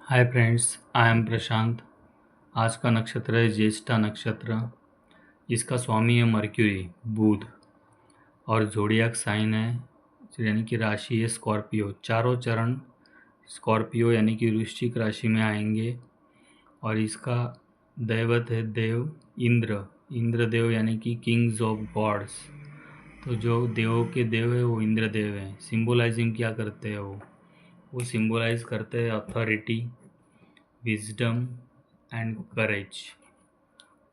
Hi friends, I am प्रशांत। आज का नक्षत्र है ज्येष्ठा नक्षत्र। इसका स्वामी है मर्क्यूरी, बुध। और ज़ोडिएक साइन है यानी कि राशि है स्कॉर्पियो। चारों चरण स्कॉर्पियो यानी कि वृश्चिक राशि में आएंगे। और इसका दैवत है देव इंद्र। इंद्रदेव यानी कि किंग्स ऑफ गॉड्स। तो जो देवों के देव है वो इंद्रदेव हैं। सिंबलाइजिंग क्या करते हैं वो सिंबलाइज करते हैं अथॉरिटी, विजडम एंड करेज।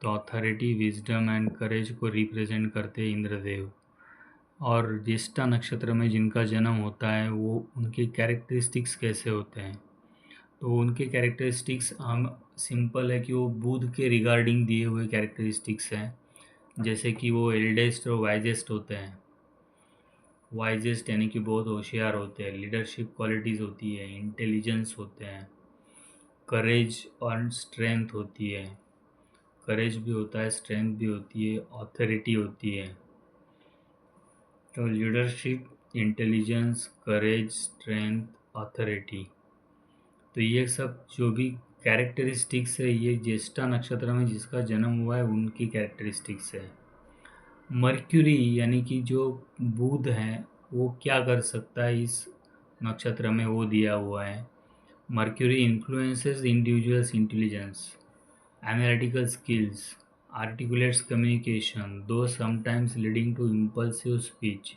तो अथॉरिटी, विजडम एंड करेज को रिप्रेजेंट करते हैं इंद्रदेव। और ज्येष्ठा नक्षत्र में जिनका जन्म होता है वो उनके कैरेक्टरिस्टिक्स कैसे होते हैं, तो उनके कैरेक्टरिस्टिक्स हम सिंपल है कि वो बुध के रिगार्डिंग दिए हुए कैरेक्टरिस्टिक्स हैं। जैसे कि वो एल्डेस्ट और वाइजेस्ट होते हैं। वाइजेस्ट यानी कि बहुत होशियार होते हैं, लीडरशिप क्वालिटीज़ होती है, इंटेलिजेंस होते हैं, करेज और स्ट्रेंथ होती है। करेज भी होता है, स्ट्रेंथ भी होती है, ऑथोरिटी होती है। तो लीडरशिप, इंटेलिजेंस, करेज, स्ट्रेंथ, ऑथोरिटी, तो ये सब जो भी कैरेक्टरिस्टिक्स है ये ज्येष्ठा नक्षत्र में जिसका जन्म हुआ है उनकी कैरेक्टरिस्टिक्स है। मर्क्यूरी यानी कि जो बुध है वो क्या कर सकता है इस नक्षत्र में, वो दिया हुआ है। Mercury influences individuals intelligence, analytical skills, articulate communication, though sometimes leading to impulsive speech।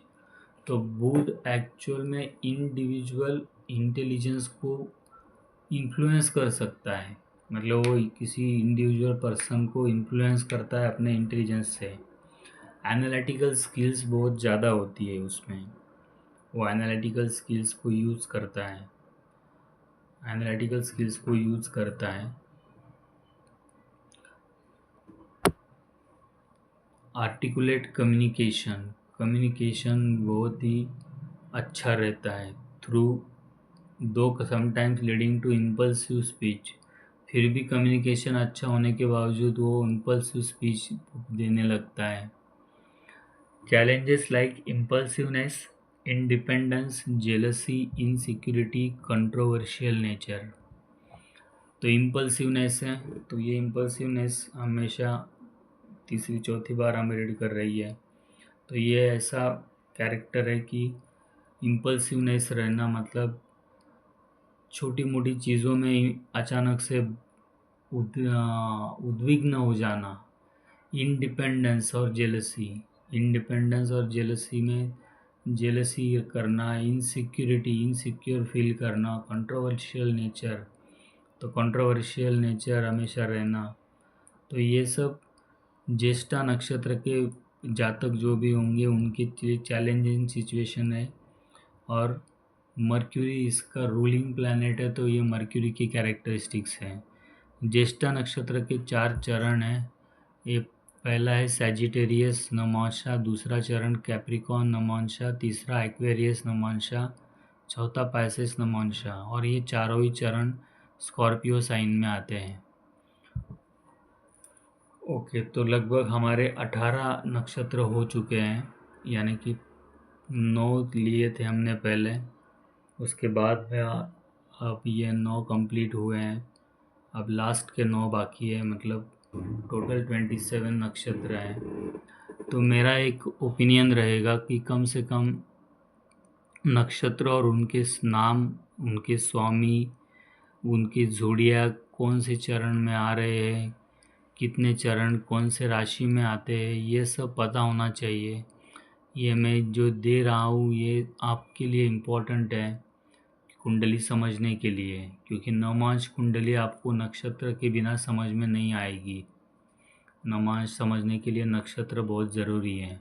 तो बुध एक्चुअल में इंडिविजुअल इंटेलिजेंस को इन्फ्लुएंस कर सकता है, मतलब वो किसी इंडिविजुअल पर्सन को इन्फ्लुएंस करता है अपने इंटेलिजेंस से। एनालिटिकल स्किल्स बहुत ज़्यादा होती है उसमें, वो एनालिटिकल स्किल्स को यूज़ करता है, एनालिटिकल स्किल्स को यूज़ करता है। आर्टिकुलेट कम्युनिकेशन, कम्युनिकेशन बहुत ही अच्छा रहता है through, though sometimes leading to impulsive speech. फिर भी कम्युनिकेशन अच्छा होने के बावजूद वो इम्पल्सिव स्पीच देने लगता है। Challenges like impulsiveness, independence, jealousy, insecurity, controversial nature. तो इम्पल्सिवनेस है, तो ये इम्पल्सिवनेस हमेशा तीसरी चौथी बार हमें रीड कर रही है। तो ये ऐसा कैरेक्टर है कि इम्पल्सिवनेस रहना मतलब छोटी मोटी चीज़ों में अचानक से उद्विग्न हो जाना। इंडिपेंडेंस और जेलसी, इंडिपेंडेंस और जेलसी में जेलसी करना, इनसिक्योरिटी, इनसिक्योर फील करना, कंट्रोवर्शियल नेचर, तो कंट्रोवर्शियल नेचर हमेशा रहना। तो ये सब ज्येष्ठा नक्षत्र के जातक जो भी होंगे उनके लिए चैलेंजिंग सिचुएशन है। और मर्क्यूरी इसका रूलिंग प्लैनेट है, तो ये मर्क्यूरी की कैरेक्टरिस्टिक्स हैं। ज्येष्ठा नक्षत्र के 4 चरण हैं। ये पहला है सैजिटेरियस नमांशा, दूसरा चरण कैप्रिकॉन नमांशा, तीसरा एक्वेरियस नमांशा, चौथा पाइसेस नमांशा, और ये चारों ही चरण स्कॉर्पियो साइन में आते हैं। ओके, तो लगभग हमारे 18 नक्षत्र हो चुके हैं, यानी कि 9 लिए थे हमने पहले, उसके बाद में अब ये 9 कंप्लीट हुए हैं। अब लास्ट के 9 बाकी है, मतलब टोटल 27 नक्षत्र हैं। तो मेरा एक ओपिनियन रहेगा कि कम से कम नक्षत्र और उनके नाम, उनके स्वामी, उनके ज़ोडिएक कौन से चरण में आ रहे हैं, कितने चरण कौन से राशि में आते हैं, ये सब पता होना चाहिए। ये मैं जो दे रहा हूँ ये आपके लिए इम्पोर्टेंट है कुंडली समझने के लिए, क्योंकि नवमांश कुंडली आपको नक्षत्र के बिना समझ में नहीं आएगी। नवमांश समझने के लिए नक्षत्र बहुत ज़रूरी है।